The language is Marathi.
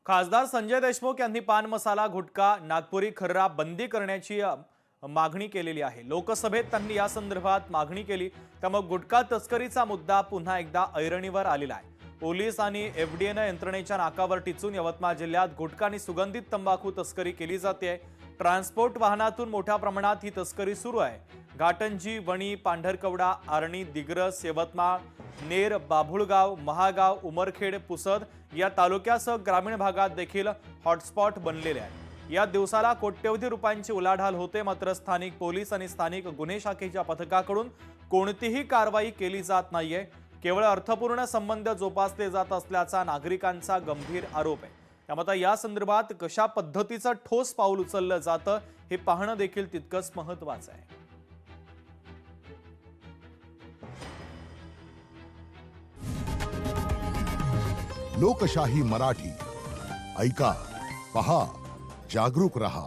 खासदार संजय देशमुख यांनी पान मसाला, गुटखा, नागपुरी खर्रा बंदी करण्याची मागणी केलेली आहे। लोकसभेत त्यांनी या संदर्भात मागणी केली, त्यामुळे गुटखा तस्करीचा मुद्दा पुन्हा एकदा ऐरणीवर आलेला आहे। पोलीस आणि एफडीएने यंत्रणेच्या नाकावर टिचून यवतमाळ जिल्ह्यात गुटखा आणि सुगंधित तंबाखू तस्करी केली जाते। ट्रान्सपोर्ट वाहनातून मोठ्या प्रमाणात ही तस्करी सुरू आहे। घाटंजी, वणी, पांढरकवडा, आर्णी, दिग्रस, यवतमाळ, नेर, बाभुळगाव, महागाव, उमरखेड, पुसद या तालुक्यासह ग्रामीण भागात देखील हॉटस्पॉट बनलेले आहे। या दिवसाला कोट्यवधी रुपयांची उलाढाल होते, मात्र स्थानिक पोलीस आणि स्थानिक गुन्हे शाखेच्या पथकाकडून कोणतीही कारवाई केली जात नाहीये। केवळ अर्थपूर्ण संबंध जोपासले जात असल्याचा नागरिकांचा गंभीर आरोप आहे। त्यामुळे या संदर्भात कशा पद्धतीचं ठोस पाऊल उचललं जातं हे पाहणं देखील तितकंच महत्त्वाचं आहे। लोकशाही मराठी ऐका, पहा, जागरूक रहा।